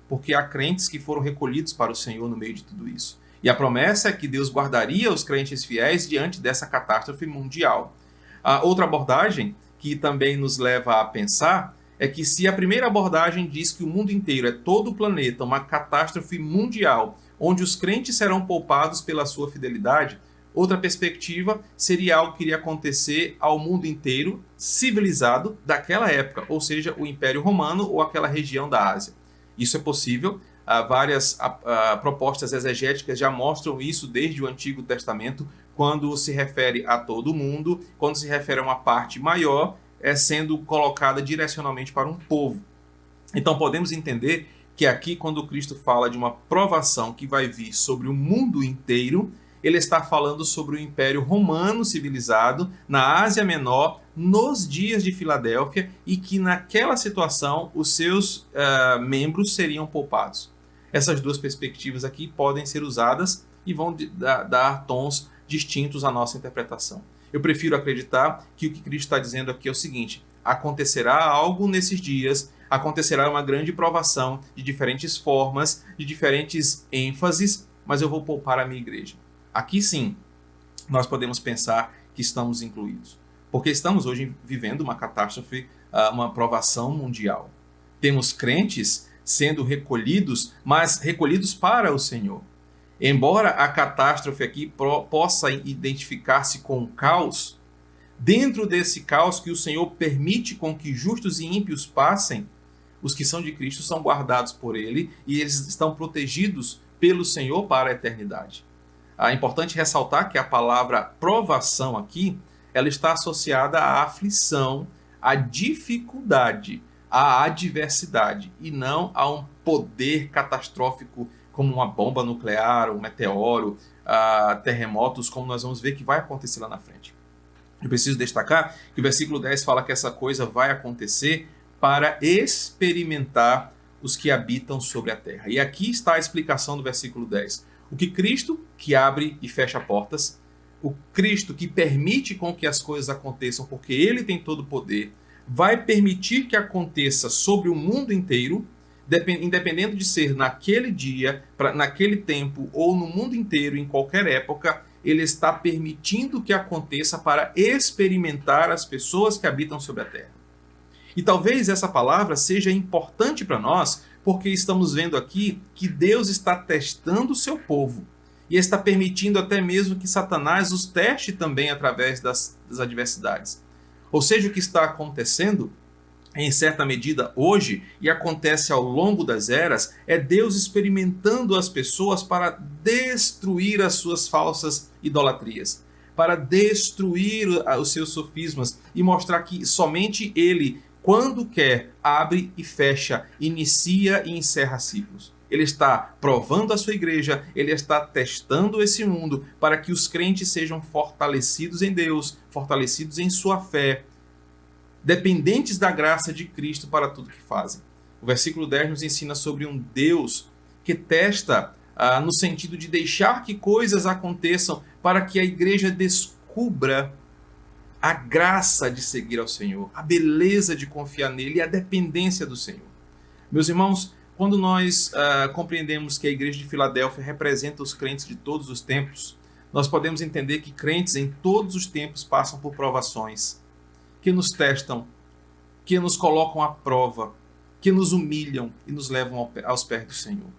porque há crentes que foram recolhidos para o Senhor no meio de tudo isso. E a promessa é que Deus guardaria os crentes fiéis diante dessa catástrofe mundial. A outra abordagem, que também nos leva a pensar, é que se a primeira abordagem diz que o mundo inteiro é todo o planeta, uma catástrofe mundial, onde os crentes serão poupados pela sua fidelidade, outra perspectiva seria algo que iria acontecer ao mundo inteiro civilizado daquela época, ou seja, o Império Romano ou aquela região da Ásia. Isso é possível. Várias propostas exegéticas já mostram isso desde o Antigo Testamento, quando se refere a todo mundo, quando se refere a uma parte maior, sendo colocada direcionalmente para um povo. Então podemos entender que aqui, quando Cristo fala de uma provação que vai vir sobre o mundo inteiro, ele está falando sobre o Império Romano civilizado na Ásia Menor, nos dias de Filadélfia, e que naquela situação os seus membros seriam poupados. Essas duas perspectivas aqui podem ser usadas e vão dar tons distintos à nossa interpretação. Eu prefiro acreditar que o que Cristo está dizendo aqui é o seguinte: acontecerá algo nesses dias, acontecerá uma grande provação de diferentes formas, de diferentes ênfases, mas eu vou poupar a minha igreja. Aqui sim, nós podemos pensar que estamos incluídos, porque estamos hoje vivendo uma catástrofe, uma provação mundial. Temos crentes sendo recolhidos, mas recolhidos para o Senhor. Embora a catástrofe aqui possa identificar-se com o caos, dentro desse caos que o Senhor permite com que justos e ímpios passem, os que são de Cristo são guardados por Ele e eles estão protegidos pelo Senhor para a eternidade. É importante ressaltar que a palavra provação aqui, ela está associada à aflição, à dificuldade, à adversidade, e não a um poder catastrófico como uma bomba nuclear, um meteoro, terremotos, como nós vamos ver que vai acontecer lá na frente. Eu preciso destacar que o versículo 10 fala que essa coisa vai acontecer para experimentar os que habitam sobre a terra. E aqui está a explicação do versículo 10. O que Cristo, que abre e fecha portas, o Cristo que permite com que as coisas aconteçam, porque Ele tem todo o poder, vai permitir que aconteça sobre o mundo inteiro, independente de ser naquele dia, naquele tempo ou no mundo inteiro, em qualquer época, ele está permitindo que aconteça para experimentar as pessoas que habitam sobre a terra. E talvez essa palavra seja importante para nós, porque estamos vendo aqui que Deus está testando o seu povo e está permitindo até mesmo que Satanás os teste também através das adversidades. Ou seja, o que está acontecendo, em certa medida hoje, e acontece ao longo das eras, é Deus experimentando as pessoas para destruir as suas falsas idolatrias, para destruir os seus sofismas e mostrar que somente Ele, quando quer, abre e fecha, inicia e encerra ciclos. Ele está provando a sua igreja, ele está testando esse mundo para que os crentes sejam fortalecidos em Deus, fortalecidos em sua fé, dependentes da graça de Cristo para tudo que fazem. O versículo 10 nos ensina sobre um Deus que testa no sentido de deixar que coisas aconteçam para que a igreja descubra a graça de seguir ao Senhor, a beleza de confiar nele e a dependência do Senhor. Meus irmãos, quando nós compreendemos que a igreja de Filadélfia representa os crentes de todos os tempos, nós podemos entender que crentes em todos os tempos passam por provações que nos testam, que nos colocam à prova, que nos humilham e nos levam aos pés do Senhor.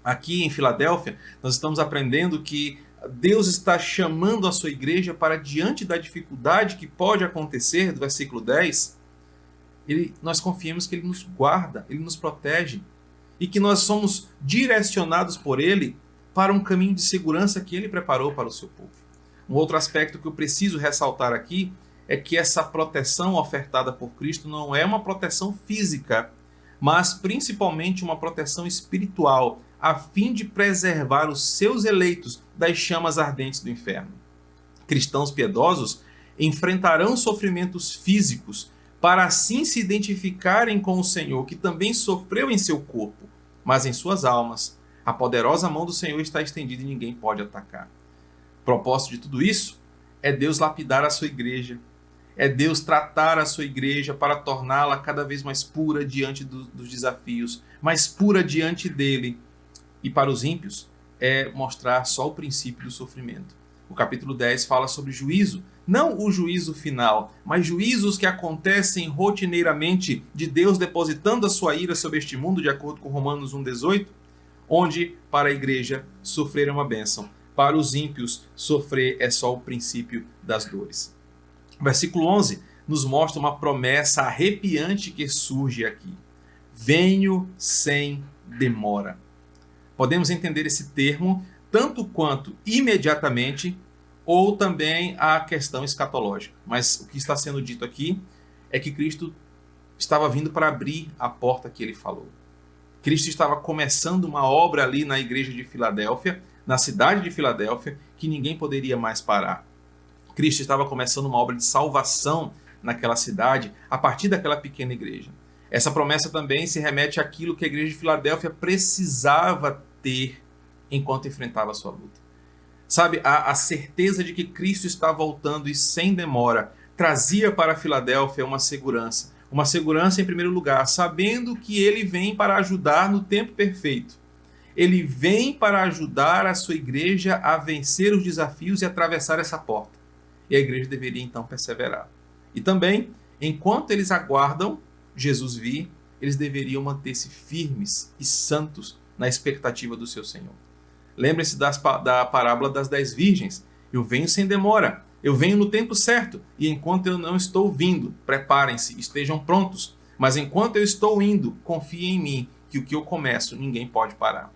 Aqui em Filadélfia, nós estamos aprendendo que Deus está chamando a sua igreja para, diante da dificuldade que pode acontecer, do versículo 10, nós confiamos que Ele nos guarda, Ele nos protege e que nós somos direcionados por Ele para um caminho de segurança que Ele preparou para o seu povo. Um outro aspecto que eu preciso ressaltar aqui é que essa proteção ofertada por Cristo não é uma proteção física, mas principalmente uma proteção espiritual, a fim de preservar os seus eleitos das chamas ardentes do inferno. Cristãos piedosos enfrentarão sofrimentos físicos para assim se identificarem com o Senhor, que também sofreu em seu corpo, mas em suas almas. A poderosa mão do Senhor está estendida e ninguém pode atacar. O propósito de tudo isso é Deus lapidar a sua igreja, é Deus tratar a sua igreja para torná-la cada vez mais pura diante dos desafios, mais pura diante dele. E para os ímpios é mostrar só o princípio do sofrimento. O capítulo 10 fala sobre juízo, não o juízo final, mas juízos que acontecem rotineiramente de Deus depositando a sua ira sobre este mundo, de acordo com Romanos 1,18, onde para a igreja sofrer é uma bênção, para os ímpios sofrer é só o princípio das dores. O versículo 11 nos mostra uma promessa arrepiante que surge aqui. Venho sem demora. Podemos entender esse termo tanto quanto imediatamente ou também a questão escatológica. Mas o que está sendo dito aqui é que Cristo estava vindo para abrir a porta que ele falou. Cristo estava começando uma obra ali na igreja de Filadélfia, na cidade de Filadélfia, que ninguém poderia mais parar. Cristo estava começando uma obra de salvação naquela cidade a partir daquela pequena igreja. Essa promessa também se remete àquilo que a igreja de Filadélfia precisava ter enquanto enfrentava a sua luta. Sabe, a certeza de que Cristo está voltando e sem demora trazia para a Filadélfia uma segurança em primeiro lugar, sabendo que ele vem para ajudar no tempo perfeito. Ele vem para ajudar a sua igreja a vencer os desafios e atravessar essa porta. E a igreja deveria então perseverar. E também, enquanto eles aguardam Jesus vir, eles deveriam manter-se firmes e santos na expectativa do seu Senhor. Lembre-se da parábola das 10 virgens. Eu venho sem demora, eu venho no tempo certo, e enquanto eu não estou vindo, preparem-se, estejam prontos. Mas enquanto eu estou indo, confiem em mim, que o que eu começo, ninguém pode parar.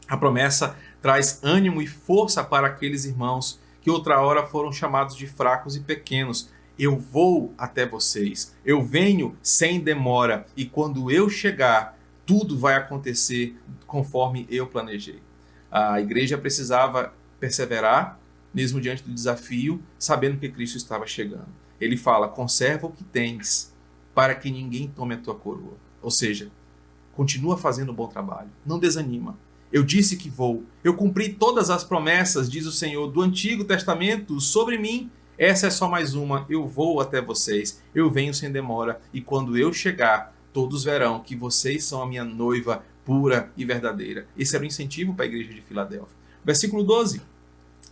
A promessa traz ânimo e força para aqueles irmãos que outra hora foram chamados de fracos e pequenos. Eu vou até vocês, eu venho sem demora, e quando eu chegar, tudo vai acontecer conforme eu planejei. A igreja precisava perseverar, mesmo diante do desafio, sabendo que Cristo estava chegando. Ele fala, conserva o que tens, para que ninguém tome a tua coroa. Ou seja, continua fazendo um bom trabalho, não desanima. Eu disse que vou, eu cumpri todas as promessas, diz o Senhor, do Antigo Testamento sobre mim. Essa é só mais uma, eu vou até vocês, eu venho sem demora, e quando eu chegar, todos verão que vocês são a minha noiva pura e verdadeira. Esse era o incentivo para a igreja de Filadélfia. Versículo 12.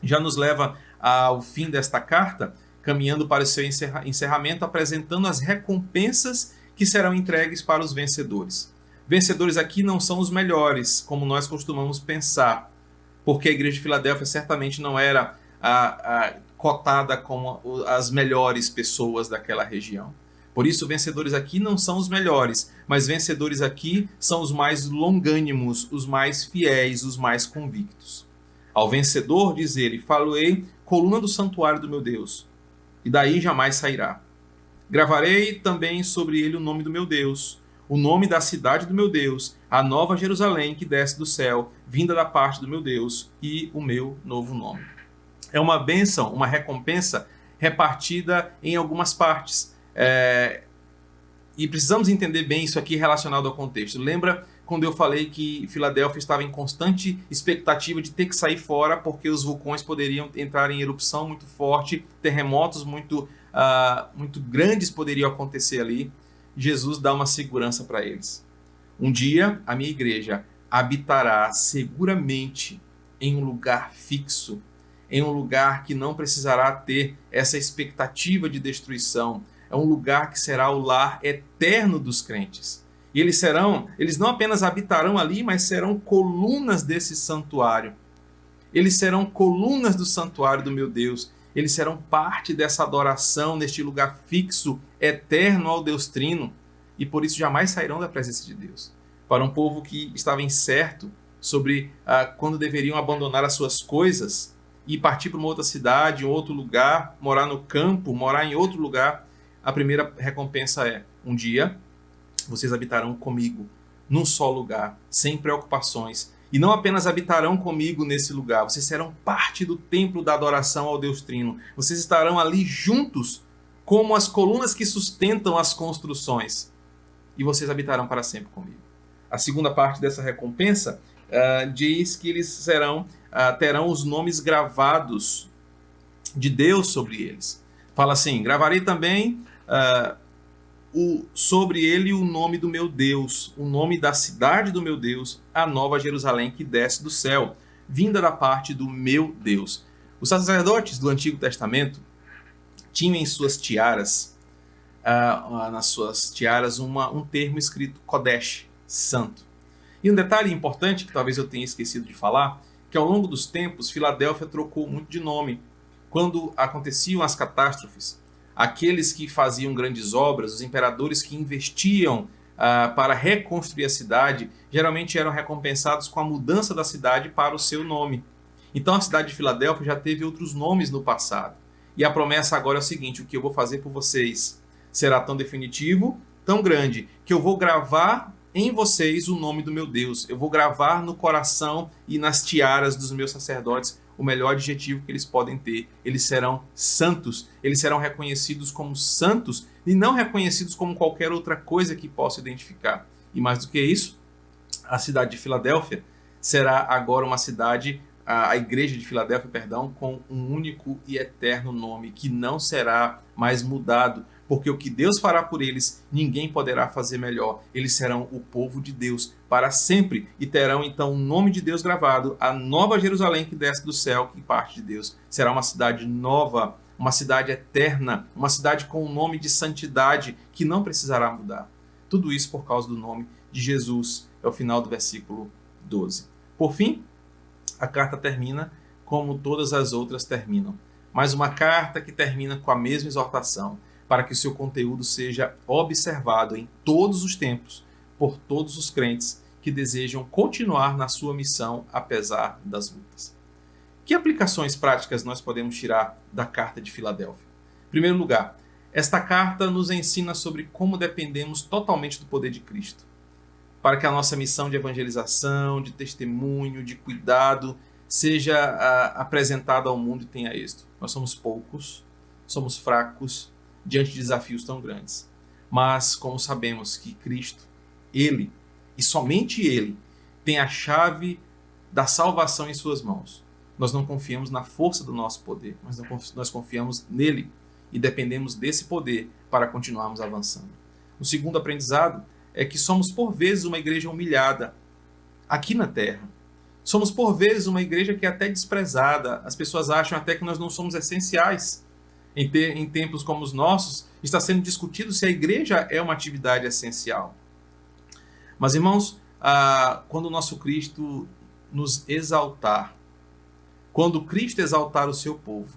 já nos leva ao fim desta carta, caminhando para o seu encerramento, apresentando as recompensas que serão entregues para os vencedores. Vencedores aqui não são os melhores, como nós costumamos pensar, porque a igreja de Filadélfia certamente não era cotada como as melhores pessoas daquela região. Por isso, vencedores aqui não são os melhores, mas vencedores aqui são os mais longânimos, os mais fiéis, os mais convictos. Ao vencedor, diz ele, faloei coluna do santuário do meu Deus, e daí jamais sairá. Gravarei também sobre ele o nome do meu Deus, o nome da cidade do meu Deus, a nova Jerusalém que desce do céu, vinda da parte do meu Deus, e o meu novo nome. É uma bênção, uma recompensa repartida em algumas partes. E precisamos entender bem isso aqui relacionado ao contexto. Lembra quando eu falei que Filadélfia estava em constante expectativa de ter que sair fora porque os vulcões poderiam entrar em erupção muito forte, terremotos muito grandes poderiam acontecer ali? Jesus dá uma segurança para eles. Um dia a minha igreja habitará seguramente em um lugar fixo, em um lugar que não precisará ter essa expectativa de destruição. É um lugar que será o lar eterno dos crentes. E eles não apenas habitarão ali, mas serão colunas desse santuário. Eles serão colunas do santuário do meu Deus. Eles serão parte dessa adoração neste lugar fixo, eterno ao Deus Trino. E por isso jamais sairão da presença de Deus. Para um povo que estava incerto sobre quando deveriam abandonar as suas coisas e partir para uma outra cidade, um outro lugar, morar no campo, morar em outro lugar, a primeira recompensa é: um dia vocês habitarão comigo num só lugar, sem preocupações. E não apenas habitarão comigo nesse lugar, vocês serão parte do templo da adoração ao Deus Trino. Vocês estarão ali juntos, como as colunas que sustentam as construções. E vocês habitarão para sempre comigo. A segunda parte dessa recompensa diz que eles terão os nomes gravados de Deus sobre eles. Fala assim: gravarei também sobre ele o nome do meu Deus, o nome da cidade do meu Deus, a nova Jerusalém que desce do céu, vinda da parte do meu Deus. Os sacerdotes do Antigo Testamento tinham em suas tiaras, nas suas tiaras, um termo escrito Kodesh, santo. E um detalhe importante que talvez eu tenha esquecido de falar, que ao longo dos tempos Filadélfia trocou muito de nome. Quando aconteciam as catástrofes, aqueles que faziam grandes obras, os imperadores que investiam para reconstruir a cidade, geralmente eram recompensados com a mudança da cidade para o seu nome. Então a cidade de Filadélfia já teve outros nomes no passado. E a promessa agora é o seguinte: o que eu vou fazer por vocês será tão definitivo, tão grande, que eu vou gravar em vocês o nome do meu Deus. Eu vou gravar no coração e nas tiaras dos meus sacerdotes o melhor adjetivo que eles podem ter. Eles serão santos, eles serão reconhecidos como santos e não reconhecidos como qualquer outra coisa que possa identificar. E mais do que isso, a cidade de Filadélfia será agora uma cidade, a igreja de Filadélfia, perdão, com um único e eterno nome que não será mais mudado, porque o que Deus fará por eles, ninguém poderá fazer melhor. Eles serão o povo de Deus para sempre e terão então o nome de Deus gravado, a nova Jerusalém que desce do céu, que parte de Deus. Será uma cidade nova, uma cidade eterna, uma cidade com um nome de santidade que não precisará mudar. Tudo isso por causa do nome de Jesus. É o final do versículo 12. Por fim, a carta termina como todas as outras terminam. Mais uma carta que termina com a mesma exortação, para que o seu conteúdo seja observado em todos os tempos por todos os crentes que desejam continuar na sua missão apesar das lutas. Que aplicações práticas nós podemos tirar da carta de Filadélfia? Em primeiro lugar, esta carta nos ensina sobre como dependemos totalmente do poder de Cristo, para que a nossa missão de evangelização, de testemunho, de cuidado, seja apresentada ao mundo e tenha êxito. Nós somos poucos, somos fracos, diante de desafios tão grandes. Mas, como sabemos que Cristo, Ele, e somente Ele, tem a chave da salvação em suas mãos, nós não confiamos na força do nosso poder, mas nós confiamos nele e dependemos desse poder para continuarmos avançando. O segundo aprendizado é que somos, por vezes, uma igreja humilhada aqui na terra. Somos, por vezes, uma igreja que é até desprezada. As pessoas acham até que nós não somos essenciais. Em tempos como os nossos, está sendo discutido se a igreja é uma atividade essencial. Mas, irmãos, quando o nosso Cristo nos exaltar, quando Cristo exaltar o seu povo,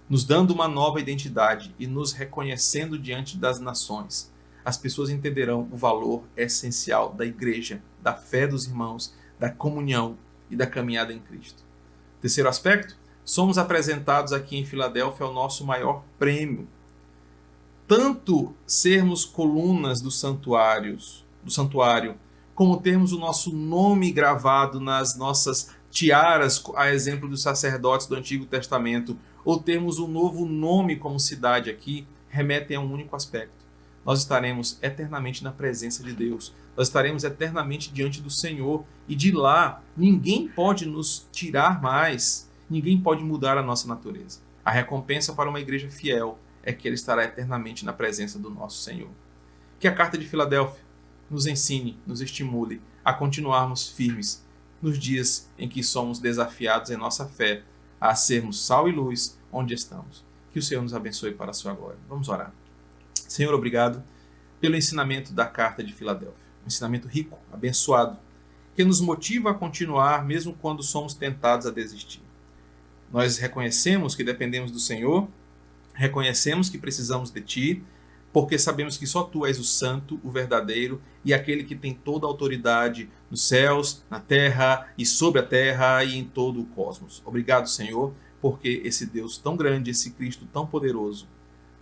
nos dando uma nova identidade e nos reconhecendo diante das nações, as pessoas entenderão o valor essencial da igreja, da fé dos irmãos, da comunhão e da caminhada em Cristo. Terceiro aspecto, somos apresentados aqui em Filadélfia ao nosso maior prêmio. Tanto sermos colunas do santuário, como termos o nosso nome gravado nas nossas tiaras, a exemplo dos sacerdotes do Antigo Testamento, ou termos um novo nome como cidade aqui, remetem a um único aspecto. Nós estaremos eternamente na presença de Deus. Nós estaremos eternamente diante do Senhor. E de lá, ninguém pode nos tirar mais. Ninguém pode mudar a nossa natureza. A recompensa para uma igreja fiel é que ele estará eternamente na presença do nosso Senhor. Que a carta de Filadélfia nos ensine, nos estimule a continuarmos firmes nos dias em que somos desafiados em nossa fé a sermos sal e luz onde estamos. Que o Senhor nos abençoe para a sua glória. Vamos orar. Senhor, obrigado pelo ensinamento da carta de Filadélfia. Um ensinamento rico, abençoado, que nos motiva a continuar mesmo quando somos tentados a desistir. Nós reconhecemos que dependemos do Senhor, reconhecemos que precisamos de Ti, porque sabemos que só Tu és o santo, o verdadeiro e aquele que tem toda a autoridade nos céus, na terra e sobre a terra e em todo o cosmos. Obrigado, Senhor, porque esse Deus tão grande, esse Cristo tão poderoso,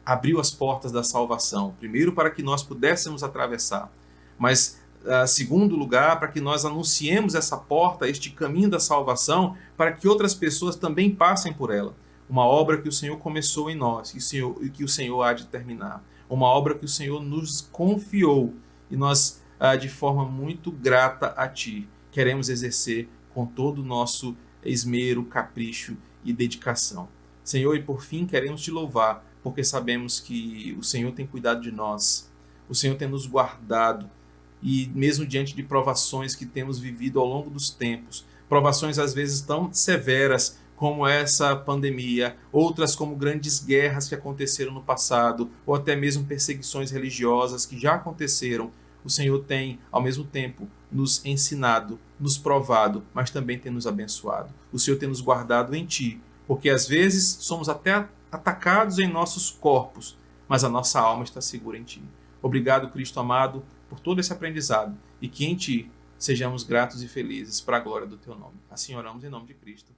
abriu as portas da salvação, primeiro para que nós pudéssemos atravessar, mas segundo lugar, para que nós anunciemos essa porta, este caminho da salvação, para que outras pessoas também passem por ela. Uma obra que o Senhor começou em nós e que o Senhor há de terminar. Uma obra que o Senhor nos confiou e nós, de forma muito grata a Ti, queremos exercer com todo o nosso esmero, capricho e dedicação. Senhor, e por fim queremos Te louvar, porque sabemos que o Senhor tem cuidado de nós, o Senhor tem nos guardado, e mesmo diante de provações que temos vivido ao longo dos tempos, provações às vezes tão severas como essa pandemia, outras como grandes guerras que aconteceram no passado, ou até mesmo perseguições religiosas que já aconteceram, o Senhor tem, ao mesmo tempo, nos ensinado, nos provado, mas também tem nos abençoado. O Senhor tem nos guardado em Ti, porque às vezes somos até atacados em nossos corpos, mas a nossa alma está segura em Ti. Obrigado, Cristo amado, por todo esse aprendizado e que em Ti sejamos gratos e felizes para a glória do Teu nome. Assim oramos em nome de Cristo.